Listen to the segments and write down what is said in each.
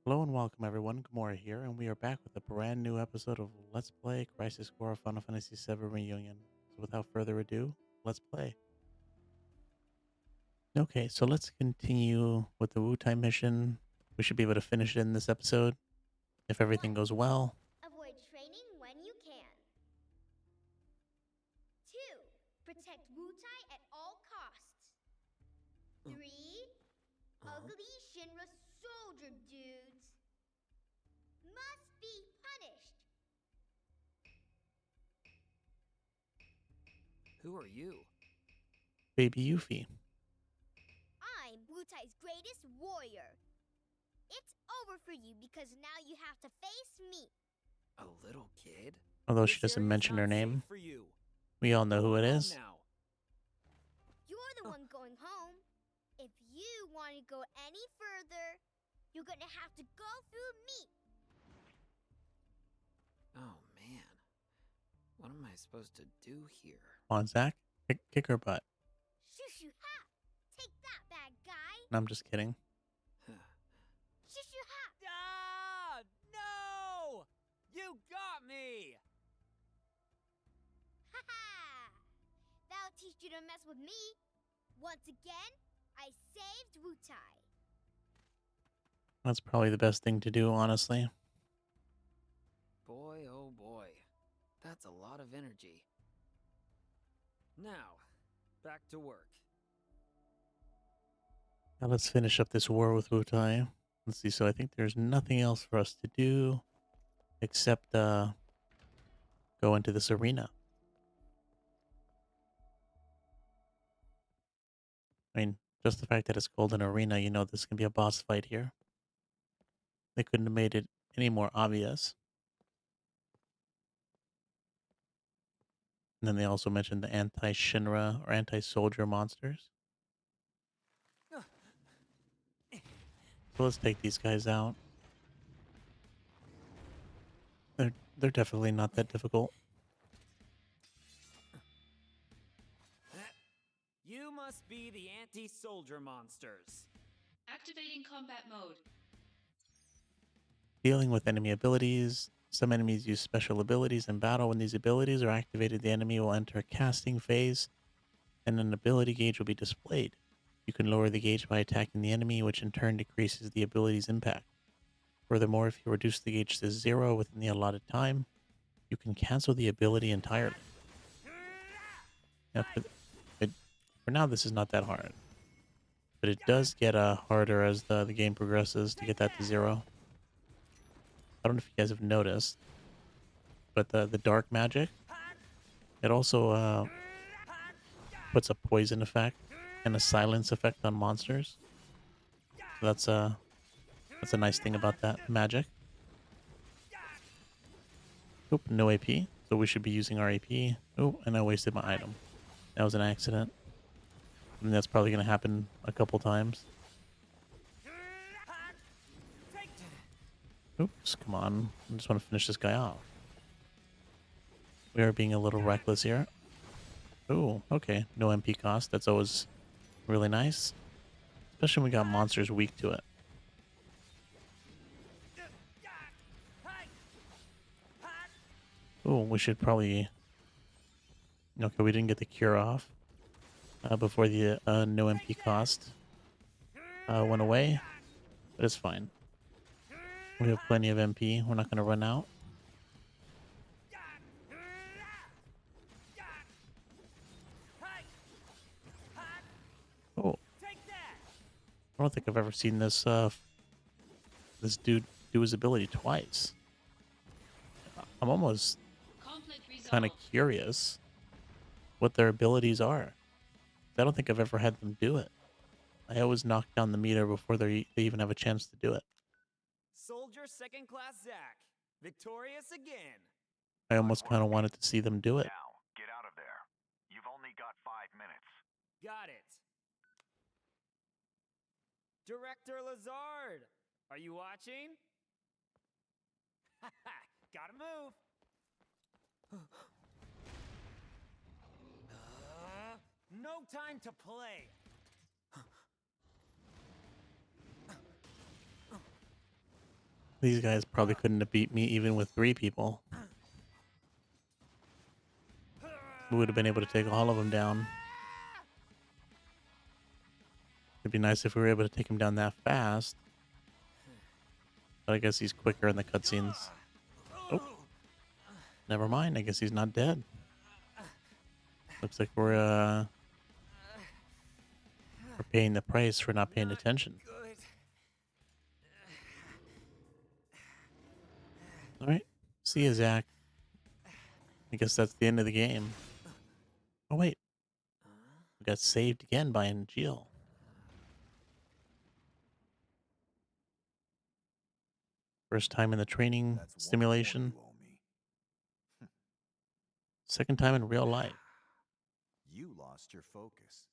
Hello and welcome everyone, Gamora here, and we are back with a brand new episode of Let's Play Crisis Core Final Fantasy VII Reunion. So without further ado, let's play. Okay, so let's continue with the Wutai mission. We should be able to finish it in this episode, if everything 1. goes well. Avoid training when you can. 2. Protect Wutai at all costs. 3. Ugly Shinra soldier dudes must be punished. Who are you? Baby Yuffie. I'm Wutai's greatest warrior. It's over for you because now you have to face me. A little kid? Although she This doesn't area's mention her not safe name, for you. we all know who it Go home is. now. You're the one going home. If you want to go any further, you're gonna have to go through me. Oh man. What am I supposed to do here? Come on, Zack. Kick her butt. Shoo shoo ha! Take that, bad guy! No, I'm just kidding. Shoo shoo ha! Ah! No! You got me! Ha ha! That'll teach you to mess with me. Once again, I saved Wutai. That's probably the best thing to do, honestly. Boy, oh boy. That's a lot of energy. Now, back to work. Now let's finish up this war with Wutai. Let's see, so I think there's nothing else for us to do except go into this arena. I mean, just the fact that it's called an arena, you know this can be a boss fight here. They couldn't have made it any more obvious. And then they also mentioned the anti-Shinra or anti-soldier monsters. So let's take these guys out. They're definitely not that difficult. You must be the anti-soldier monsters. Activating combat mode. Dealing with enemy abilities. Some enemies use special abilities in battle. When these abilities are activated, the enemy will enter a casting phase, and an ability gauge will be displayed. You can lower the gauge by attacking the enemy, which in turn decreases the ability's impact. Furthermore, if you reduce the gauge to 0 within the allotted time, you can cancel the ability entirely. Now, for now, this is not that hard. But it does get harder as the game progresses to get that to 0. I don't know if you guys have noticed, but the dark magic, it also puts a poison effect and a silence effect on monsters. So that's a nice thing about that magic. Oop, no AP. So we should be using our AP. Oh, and I wasted my item. That was an accident. And that's probably going to happen a couple times. Oops, come on. I just want to finish this guy off. We are being a little reckless here. Oh, okay. No MP cost. That's always really nice. Especially when we got monsters weak to it. Oh, we should probably... Okay, we didn't get the cure off before the no MP cost went away. But it's fine. We have plenty of MP. We're not going to run out. Oh, I don't think I've ever seen this this dude do his ability twice. I'm almost Conflict resolved. kind of curious what their abilities are. I don't think I've ever had them do it. I always knock down the meter before they even have a chance to do it. Soldier second class Zack. Victorious again. I almost kind of wanted to see them do it. Now, get out of there. You've only got 5 minutes. Got it. Director Lazard, are you watching? Haha, gotta move. No time to play. These guys probably couldn't have beat me even with 3 people. We would have been able to take all of them down. It'd be nice if we were able to take him down that fast. But I guess he's quicker in the cutscenes. Oh, never mind. I guess he's not dead. Looks like we're paying the price for not paying attention. Good. All right. See you, Zach. I guess that's the end of the game. Oh, wait. We got saved again by Angeal. First time in the training That's one stimulation. more you owe me. Second time in real life. You lost your focus.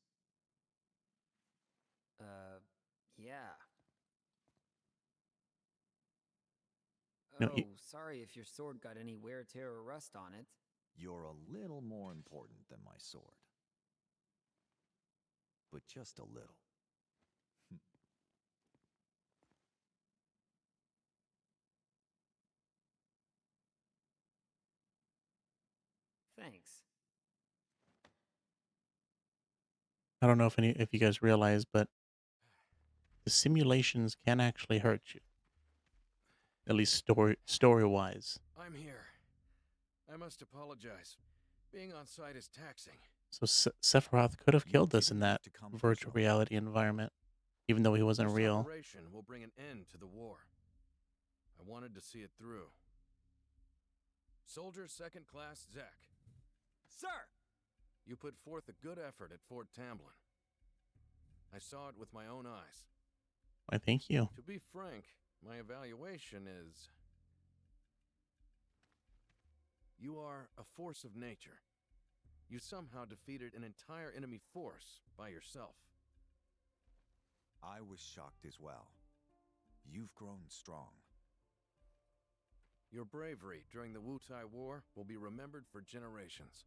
Yeah. No, Oh, you- sorry if your sword got any wear, tear, or rust on it. You're a little more important than my sword. But just a little. Thanks. I don't know if you guys realize, but the simulations can actually hurt you. At least story wise. I'm here. I must apologize. Being on site is taxing. So Sephiroth could have You killed us in didn't have that to come for virtual trouble. reality environment, even though he wasn't This real. operation will bring an end to the war. I wanted to see it through. Soldier Second Class Zack, Sir! you put forth a good effort at Fort Tamblin. I saw it with my own eyes. I thank you. To be frank, my evaluation is... You are a force of nature. You somehow defeated an entire enemy force by yourself. I was shocked as well. You've grown strong. Your bravery during the Wutai War will be remembered for generations.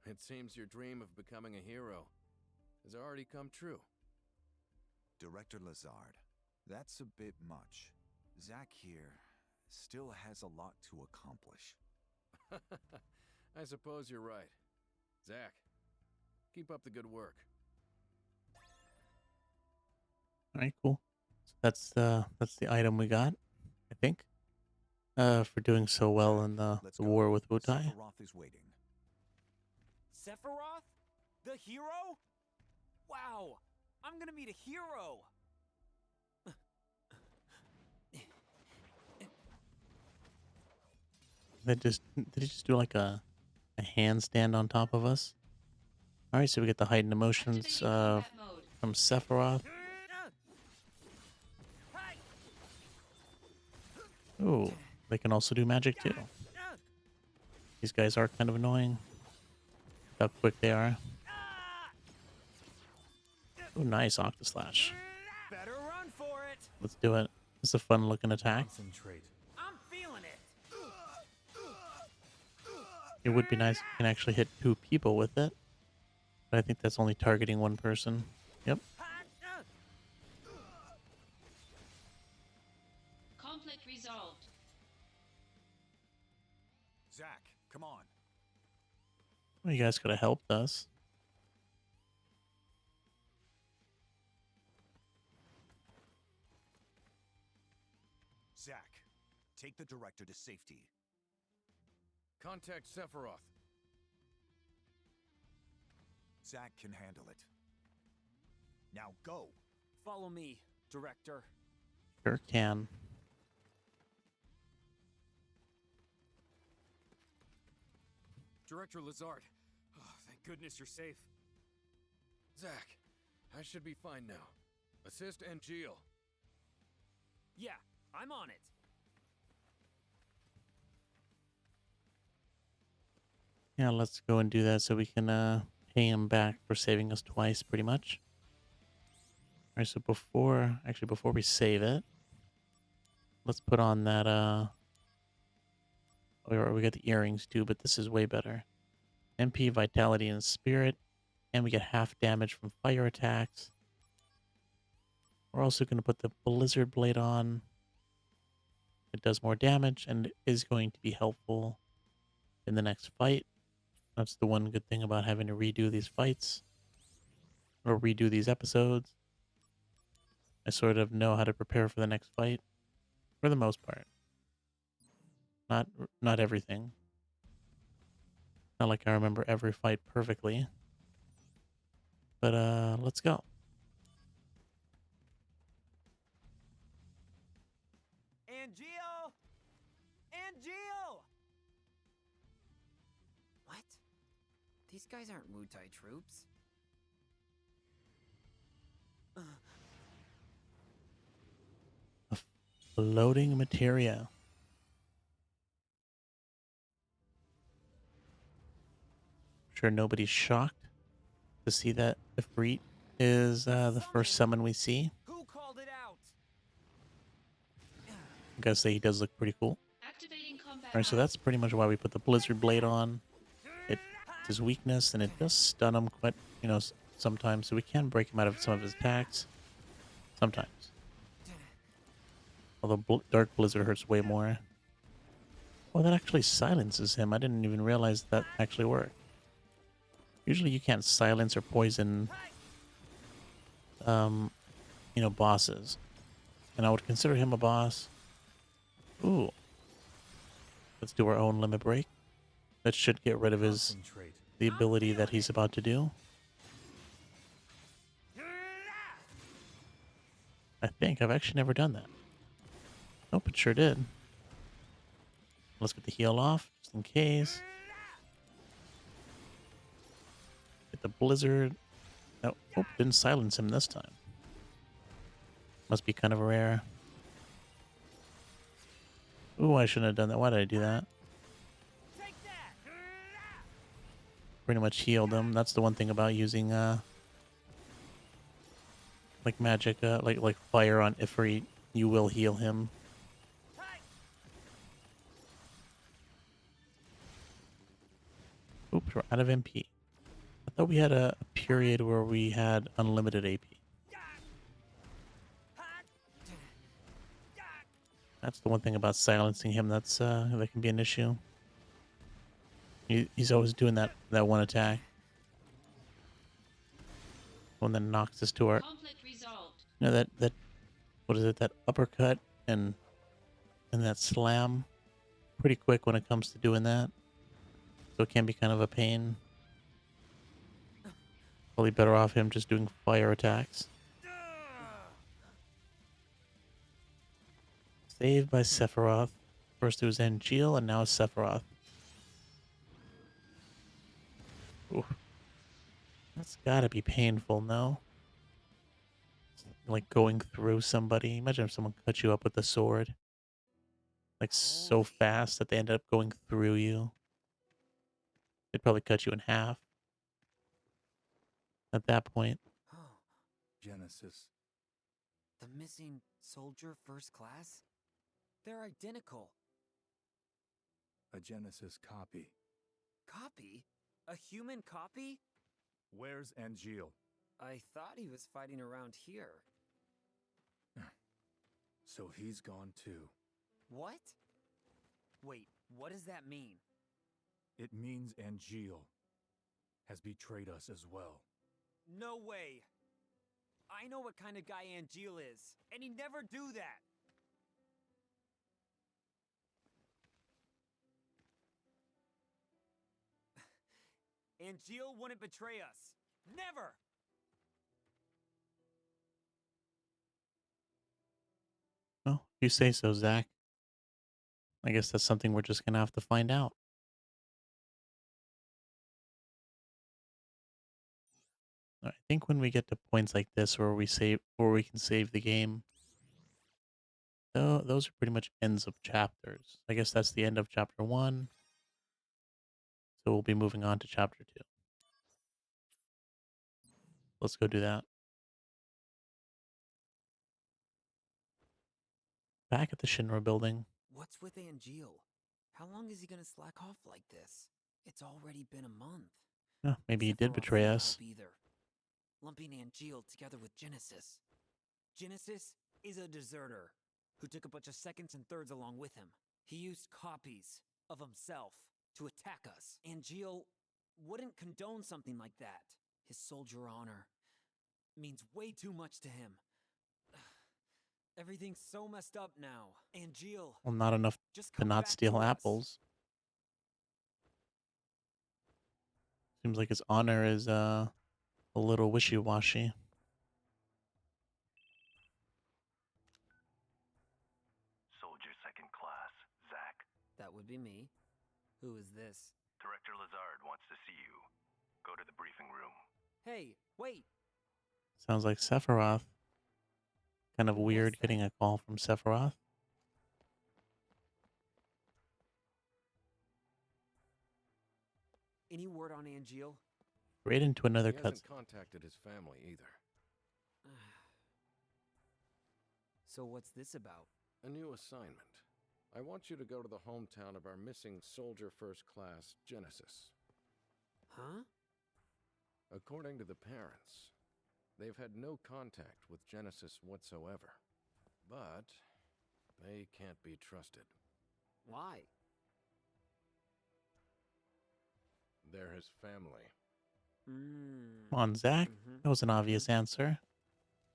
It seems your dream of becoming a hero has already come true. Director Lazard, that's a bit much. Zack here still has a lot to accomplish. I suppose you're right. Zack, keep up the good work. All right, cool. So that's the item we got, I think. For doing so well in the Let's war go. with Wutai. Sephiroth is waiting. Sephiroth? The hero? Wow! I'm gonna meet a hero! Did he just do like a handstand on top of us? All right, so we get the heightened emotions Activating combat mode. from Sephiroth. Ooh, they can also do magic too. These guys are kind of annoying. How quick they are. Ooh, nice Octoslash. Better run for it! Let's do it. It's a fun looking attack. Concentrate. I'm feeling it! It would be nice if you can actually hit 2 people with it. But I think that's only targeting 1 person. Yep. Conflict resolved. Zack, come on. Well, you guys could have helped us. Zack, take the director to safety. Contact Sephiroth. Zack can handle it. Now go. Follow me, Director. Sure can. Director Lazard. Oh, thank goodness you're safe. Zack, I should be fine now. Assist Angeal. Yeah, I'm on it. Yeah, let's go and do that so we can pay him back for saving us twice, pretty much. All right, so before we save it, let's put on that, or we got the earrings too, but this is way better. MP, Vitality, and Spirit, and we get half damage from fire attacks. We're also going to put the Blizzard Blade on. It does more damage and is going to be helpful in the next fight. That's the one good thing about having to redo these fights or redo these episodes. I sort of know how to prepare for the next fight for the most part. Not everything. Not like I remember every fight perfectly. But let's go. Angeal! Angeal! What? These guys aren't Wutai troops. Floating materia. Sure nobody's shocked to see that Ifrit is the first summon we see. Who called it out? I gotta say he does look pretty cool. Activating combat Alright, so mode. that's pretty much why we put the Blizzard Blade on. It's his weakness, and it does stun him quite, sometimes. So we can break him out of some of his attacks. Sometimes. Although Dark Blizzard hurts way more. Oh, that actually silences him. I didn't even realize that actually worked. Usually you can't silence or poison, bosses. And I would consider him a boss. Ooh. Let's do our own limit break. That should get rid of the ability that he's about to do. I think I've actually never done that. Nope, it sure did. Let's get the heal off, just in case. Get the blizzard. Oh, didn't silence him this time. Must be kind of rare. Ooh, I shouldn't have done that. Why did I do that? Pretty much healed him. That's the one thing about using like magic, like fire on Ifrit. You will heal him. Oops, we're out of MP. I thought we had a period where we had unlimited AP. That's the one thing about silencing him that can be an issue. He's always doing that one attack. One that knocks us to our... Conflict resolved. that what is it? That uppercut and that slam. Pretty quick when it comes to doing that. So it can be kind of a pain. Probably better off him just doing fire attacks. Saved by Sephiroth. First it was Angeal and now it's Sephiroth. Ooh. That's gotta be painful, no? Like going through somebody. Imagine if someone cut you up with a sword. Like so fast that they end up going through you. They'd probably cut you in half. At that point. Genesis. The missing soldier first class? They're identical. A Genesis copy. Copy? A human copy? Where's Angeal? I thought he was fighting around here. So he's gone too. What? Wait, what does that mean? It means Angeal has betrayed us as well. No way. I know what kind of guy Angeal is, and he'd never do that. Angeal wouldn't betray us. Never! Well, if you say so, Zach. I guess that's something we're just gonna have to find out. I think when we get to points like this where we can save the game, those are pretty much ends of chapters. I guess that's the end of chapter 1. So we'll be moving on to chapter 2. Let's go do that. Back at the Shinra building. What's with Angeal? How long is he gonna slack off like this? It's already been a month. Oh, maybe he did Sephiroth betray won't us. help either. Lumping Angeal together with Genesis. Genesis is a deserter. who took a bunch of seconds and thirds along with him. He used copies of himself to attack us. Angeal wouldn't condone something like that. His soldier honor means way too much to him. Everything's so messed up now. Angeal, Well, not enough just to come not back steal to us. apples. Seems like his honor is a little wishy-washy. Soldier second class, Zach. That would be me. Who is this? Director Lazard wants to see you. Go to the briefing room. Hey, wait! Sounds like Sephiroth. Kind of weird that? getting a call from Sephiroth. Any word on Angeal? Right into another He hasn't cutscene. contacted his family either. So what's this about? A new assignment. I want you to go to the hometown of our missing soldier first class, Genesis. Huh? According to the parents, they've had no contact with Genesis whatsoever. But they can't be trusted. Why? They're his family. Come on, Zach. Mhm. That was an obvious answer.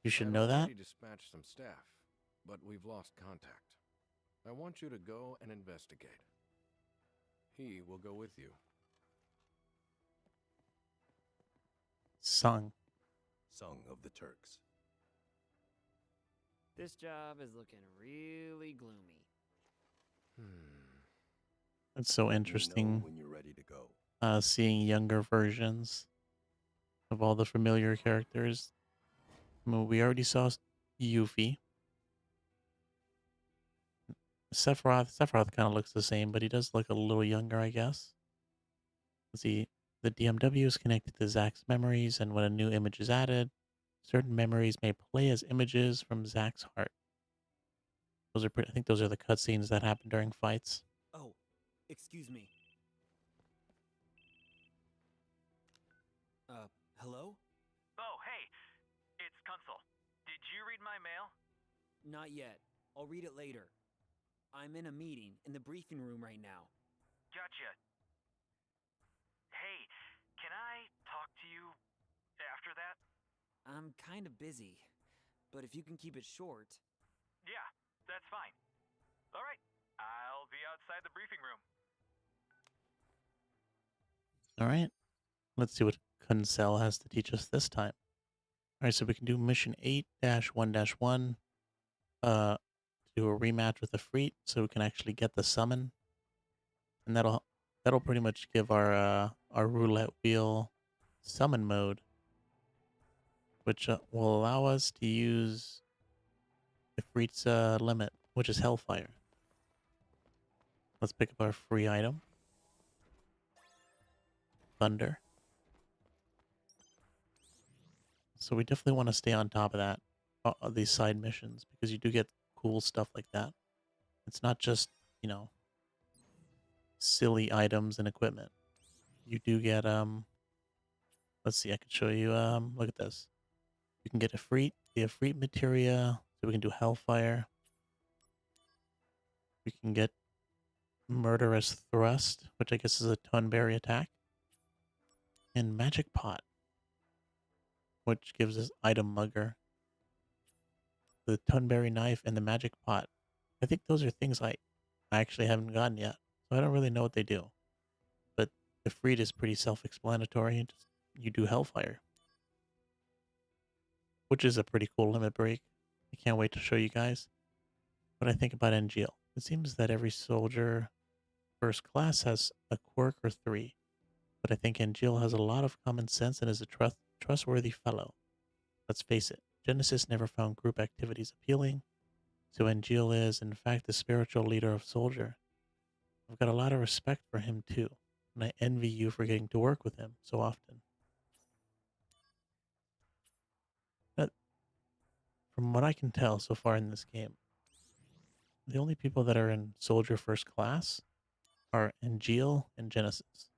You should know that. I've dispatched some staff, but we've lost contact. I want you to go and investigate. He will go with you. Sung. Song of the Turks. This job is looking really gloomy. It's so Let me know interesting when you're ready to go. seeing younger versions of all the familiar characters. I mean, we already saw Yuffie. Sephiroth kind of looks the same, but he does look a little younger, I guess. See, the DMW is connected to Zack's memories, and when a new image is added, certain memories may play as images from Zack's heart. Those are I think those are the cutscenes that happen during fights. Oh, excuse me. Hello? Oh, hey! It's Kunsel. Did you read my mail? Not yet. I'll read it later. I'm in a meeting in the briefing room right now. Gotcha. Hey, can I talk to you after that? I'm kind of busy, but if you can keep it short. Yeah, that's fine. All right, I'll be outside the briefing room. All right, let's see what Kunsel has to teach us this time. All right, so we can do mission 8-1-1. Do a rematch with Ifrit, so we can actually get the summon, and that'll pretty much give our roulette wheel summon mode, which will allow us to use Ifrit's limit, which is Hellfire. Let's pick up our free item, Thunder. So we definitely want to stay on top of that, these side missions, because you do get cool stuff like that. It's not just, you know, silly items and equipment. You do get, let's see, I could show you, look at this. You can get the Ifrit materia, so we can do Hellfire. We can get Murderous Thrust, which I guess is a Tunberry attack. And Magic Pot, which gives us Item Mugger. The Tunberry Knife and the Magic Pot. I think those are things I actually haven't gotten yet, so I don't really know what they do. But Ifrit is pretty self-explanatory. You do Hellfire, which is a pretty cool limit break. I can't wait to show you guys what I think about Angeal. It seems that every soldier first class has a quirk or 3, but I think Angeal has a lot of common sense and is a trustworthy fellow. Let's face it, Genesis never found group activities appealing, so Angeal is, in fact, the spiritual leader of Soldier. I've got a lot of respect for him, too, and I envy you for getting to work with him so often. But from what I can tell so far in this game, the only people that are in Soldier First Class are Angeal and Genesis.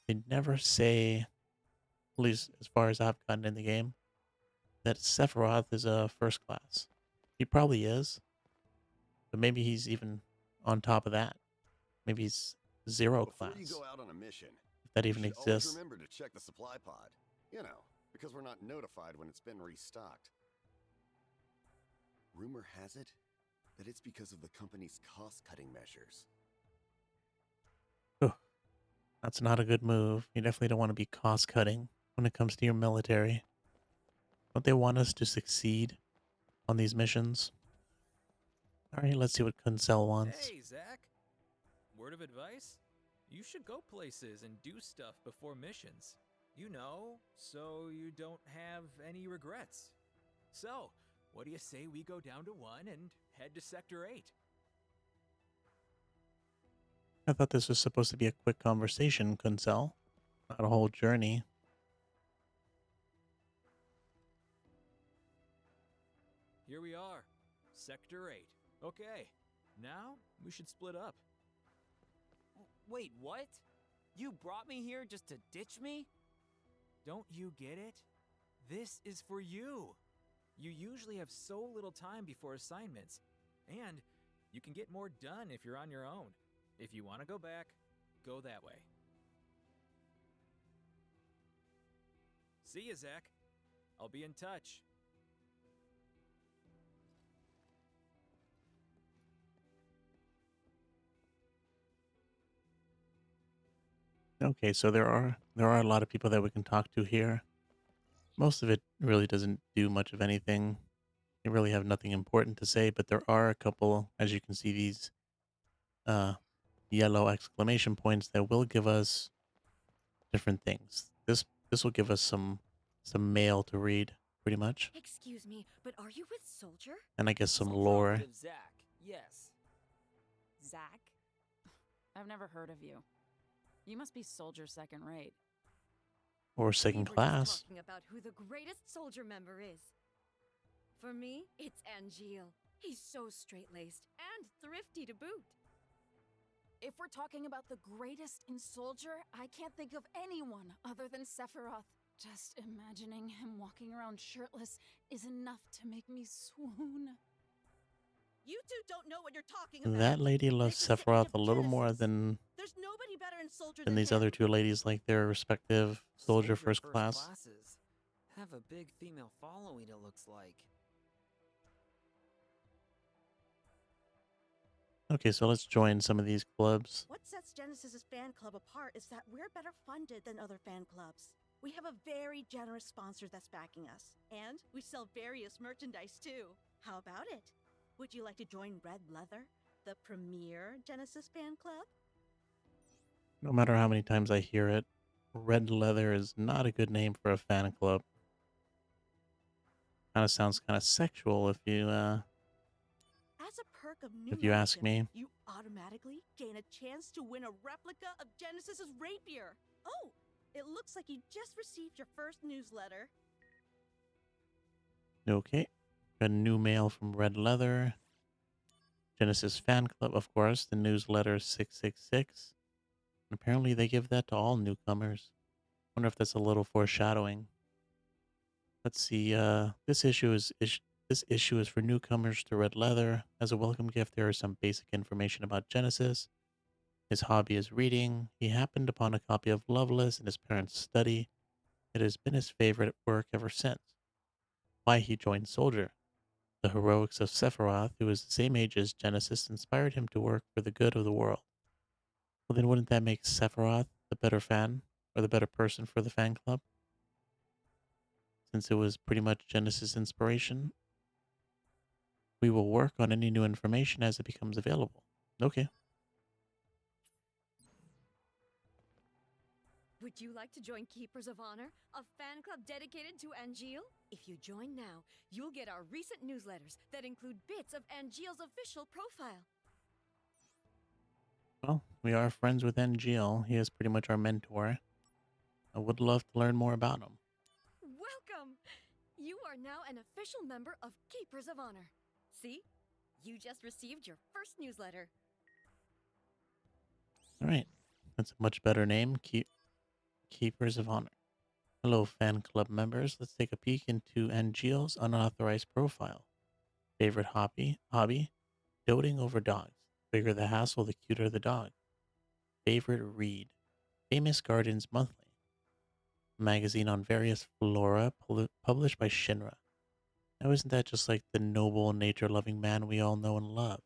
They never say, at least as far as I've gotten in the game, that Sephiroth is a first class. He probably is, but maybe he's even on top of that. Maybe he's zero Before you class, go out on a mission, if that you even should always exists. remember to check the supply pod. You know, because we're not notified when it's been restocked. Rumor has it that it's because of the company's cost-cutting measures. Ugh, that's not a good move. You definitely don't want to be cost cutting when it comes to your military. Don't they want us to succeed on these missions? All right, let's see what Kunsel wants. Hey, Zach. Word of advice? You should go places and do stuff before missions. You know, so you don't have any regrets. So, what do you say we go down to 1 and head to Sector 8? I thought this was supposed to be a quick conversation, Kunsel, not a whole journey. Here we are. Sector 8. Okay. Now, we should split up. Wait, what? You brought me here just to ditch me? Don't you get it? This is for you. You usually have so little time before assignments, and you can get more done if you're on your own. If you want to go back, go that way. See ya, Zach. I'll be in touch. Okay, so there are a lot of people that we can talk to here. Most of it really doesn't do much of anything. They really have nothing important to say, but there are a couple, as you can see, these uh, yellow exclamation points that will give us different things. This will give us some mail to read, pretty much, Excuse me, but are you with Soldier? and I guess some lore. Affirmative, Zach. Yes. Zach? I've never heard of you. You must be Soldier second rate. Or We second were class. just talking about who the greatest Soldier member is. For me, it's Angeal. He's so straight-laced and thrifty to boot. If we're talking about the greatest in Soldier, I can't think of anyone other than Sephiroth. Just imagining him walking around shirtless is enough to make me swoon. You two don't know what you're talking about. That lady loves There's the Sephiroth Age a of little more Genesis. than There's nobody better in Soldier than than these him. other two ladies like their respective soldier first class. classes have a big female following, it looks like. Okay, so let's join some of these clubs. What sets Genesis's fan club apart is that we're better funded than other fan clubs. We have a very generous sponsor that's backing us, and we sell various merchandise too. How about it? Would you like to join Red Leather, the premier Genesis fan club? No matter how many times I hear it, Red Leather is not a good name for a fan club. Kind of sounds kind of sexual if you As a perk of new if you ask membership, me. you automatically gain a chance to win a replica of Genesis's rapier. Oh, it looks like you just received your first newsletter. Okay. Got new mail from Red Leather. Genesis Fan Club, of course, the newsletter 666. And apparently they give that to all newcomers. Wonder if that's a little foreshadowing. Let's see, this issue is for newcomers to Red Leather. As a welcome gift, there is some basic information about Genesis. His hobby is reading. He happened upon a copy of Loveless in his parents' study. It has been his favorite work ever since. Why he joined Soldier. The heroics of Sephiroth, who is the same age as Genesis, inspired him to work for the good of the world. Well, then wouldn't that make Sephiroth the better fan, or the better person for the fan club? Since it was pretty much Genesis' inspiration, we will work on any new information as it becomes available. Okay. Would you like to join Keepers of Honor, a fan club dedicated to Angeal? If you join now, you'll get our recent newsletters that include bits of Angeal's official profile. Well, we are friends with NGL. He is pretty much our mentor. I would love to learn more about him. Welcome! You are now an official member of Keepers of Honor. See? You just received your first newsletter. All right. That's a much better name. Keepers of Honor. Hello, fan club members. Let's take a peek into Angeal's unauthorized profile. Favorite hobby? Doting over dogs. The bigger the hassle, the cuter the dog. Favorite read? Famous Gardens Monthly. Magazine on various flora published by Shinra. Now isn't that just like the noble nature-loving man we all know and love?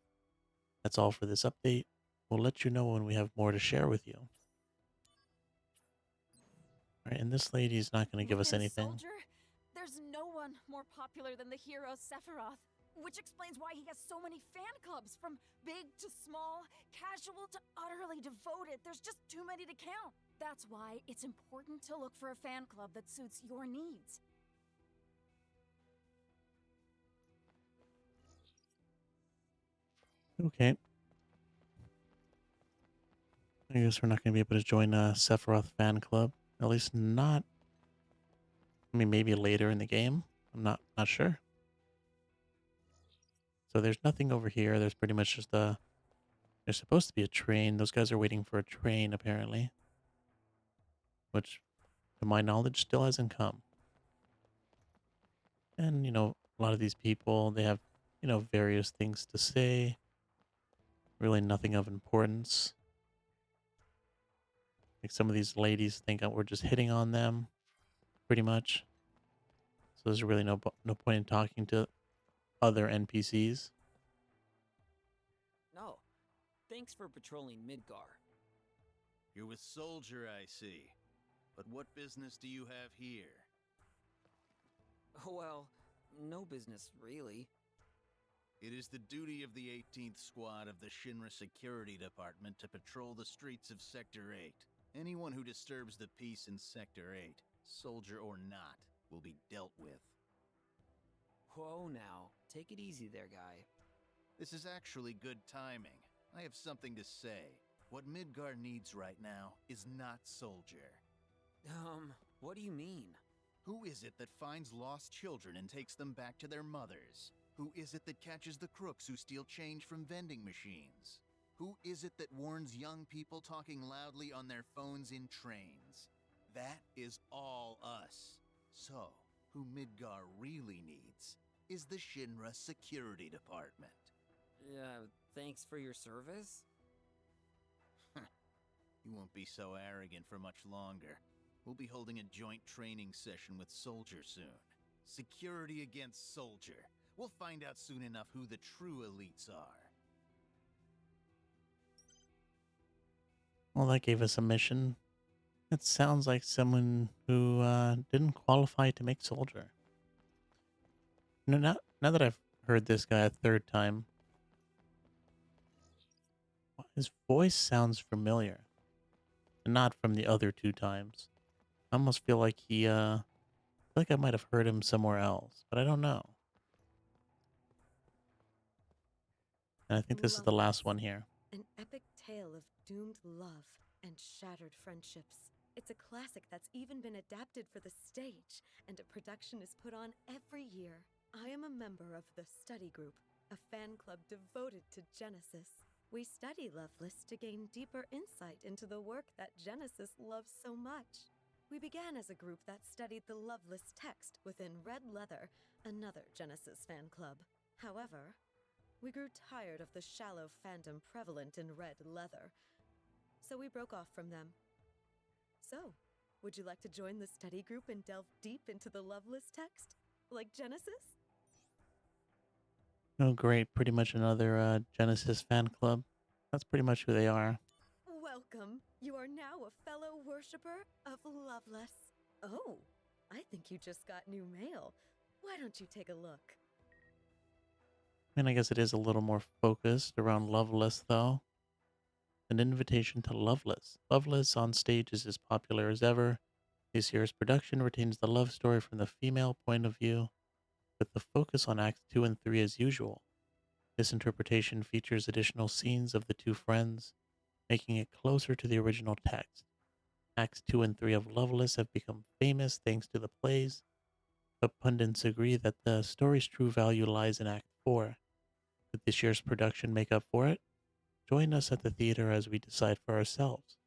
That's all for this update. We'll let you know when we have more to share with you. All right, and this lady's not going to give us Within anything. Soldier, there's no one more popular than the hero Sephiroth, which explains why he has so many fan clubs, from big to small, casual to utterly devoted. There's just too many to count. That's why it's important to look for a fan club that suits your needs. Okay. I guess we're not going to be able to join a Sephiroth fan club. At least not. I mean, maybe later in the game. I'm not sure. So there's nothing over here. There's pretty much just a... There's supposed to be a train. Those guys are waiting for a train, apparently. Which, to my knowledge, still hasn't come. And, you know, a lot of these people, they have, you know, various things to say. Really nothing of importance. Like some of these ladies think we're just hitting on them, pretty much. So there's really no point in talking to other NPCs. No. Thanks for patrolling Midgar. You're with Soldier, I see. But what business do you have here? Well, no business, really. It is the duty of the 18th Squad of the Shinra Security Department to patrol the streets of Sector 8. Anyone who disturbs the peace in Sector 8, soldier or not, will be dealt with. Whoa now, take it easy there, guy. This is actually good timing. I have something to say. What Midgar needs right now is not Soldier. What do you mean? Who is it that finds lost children and takes them back to their mothers? Who is it that catches the crooks who steal change from vending machines? Who is it that warns young people talking loudly on their phones in trains? That is all us. So, who Midgar really needs is the Shinra Security Department. Thanks for your service? You won't be so arrogant for much longer. We'll be holding a joint training session with Soldier soon. Security against Soldier. We'll find out soon enough who the true elites are. Well, that gave us a mission. It sounds like someone who didn't qualify to make Soldier. You know, now that I've heard this guy a third time, his voice sounds familiar. And not from the other two times. I almost feel like I might have heard him somewhere else, but I don't know. And I think this is the last one here. An epic tale of doomed love and shattered friendships. It's a classic that's even been adapted for the stage, and a production is put on every year. I am a member of the Study Group, a fan club devoted to Genesis. We study Loveless to gain deeper insight into the work that Genesis loves so much. We began as a group that studied the Loveless text within Red Leather, another Genesis fan club. However, we grew tired of the shallow fandom prevalent in Red Leather, so we broke off from them. So, would you like to join the study group and delve deep into the Loveless text? Like Genesis? Oh, great. Pretty much another Genesis fan club. That's pretty much who they are. Welcome. You are now a fellow worshipper of Loveless. Oh, I think you just got new mail. Why don't you take a look? I mean, I guess it is a little more focused around Loveless, though. An invitation to Loveless. Loveless on stage is as popular as ever. This year's production retains the love story from the female point of view, with the focus on Acts 2 and 3 as usual. This interpretation features additional scenes of the two friends, making it closer to the original text. Acts 2 and 3 of Loveless have become famous thanks to the plays, but pundits agree that the story's true value lies in Act 4. Did this year's production make up for it? Join us at the theater as we decide for ourselves.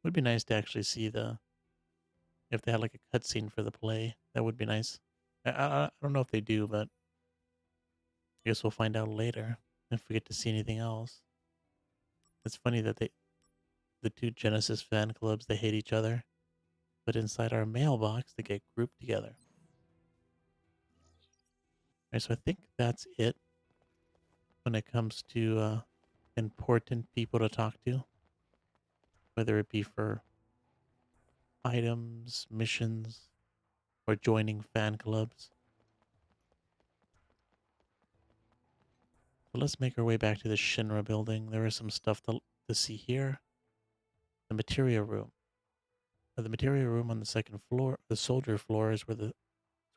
It would be nice to actually see if they had like a cutscene for the play. That would be nice. I don't know if they do, but I guess we'll find out later if we get to see anything else. It's funny that the two Genesis fan clubs, they hate each other, but inside our mailbox, they get grouped together. Alright, so I think that's it when it comes to important people to talk to, whether it be for items, missions, or joining fan clubs. So let's make our way back to the Shinra building. There is some stuff to see here. The materia room. The materia room on the second floor, the soldier floor, is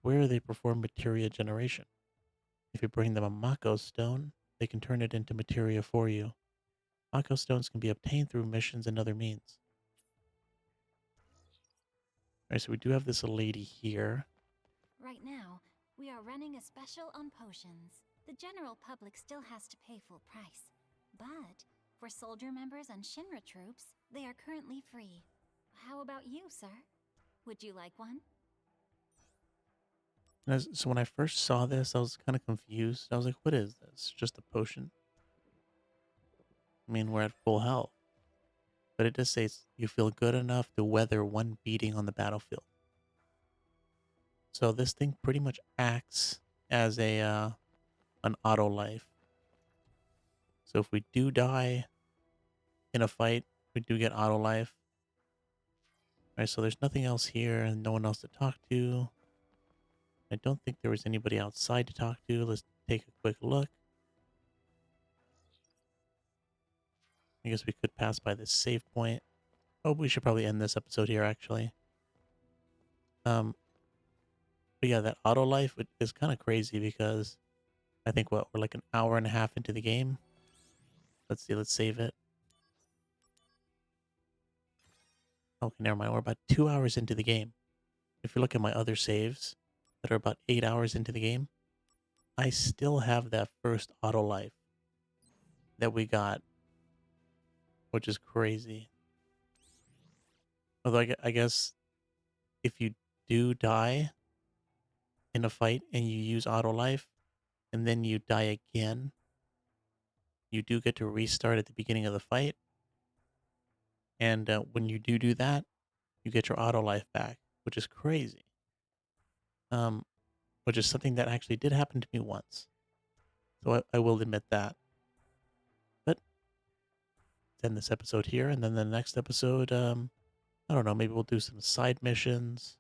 where they perform materia generation. If you bring them a Mako stone, they can turn it into materia for you. Mako stones can be obtained through missions and other means. Alright, so we do have this lady here. Right now, we are running a special on potions. The general public still has to pay full price. But for soldier members and Shinra troops, they are currently free. How about you, sir? Would you like one? So when I first saw this, I was kind of confused. I was like, what is this? Just a potion? I mean, we're at full health. But it does say you feel good enough to weather one beating on the battlefield. So this thing pretty much acts as an auto life. So if we do die in a fight, we do get auto life. Alright, so there's nothing else here and no one else to talk to. I don't think there was anybody outside to talk to. Let's take a quick look. I guess we could pass by this save point. Oh, we should probably end this episode here, actually. But yeah, that auto life is kind of crazy because I think, we're like an hour and a half into the game. Let's see, let's save it. Okay, never mind. We're about 2 hours into the game. If you look at my other saves that are about 8 hours into the game, I still have that first auto life that we got, which is crazy. Although I guess if you do die in a fight and you use auto life and then you die again, you do get to restart at the beginning of the fight. And when you do that, you get your auto life back, which is crazy. Which is something that actually did happen to me once. So I will admit that. But let's end this episode here, and then the next episode, I don't know, maybe we'll do some side missions,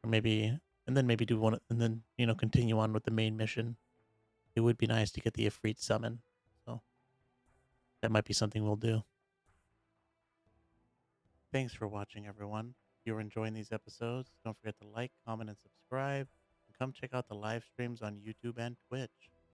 or maybe, and then maybe do one, and then, you know, continue on with the main mission. It would be nice to get the Ifrit summon, so that might be something we'll do. Thanks for watching, everyone. If you're enjoying these episodes, don't forget to like, comment, and subscribe. And come check out the live streams on YouTube and Twitch.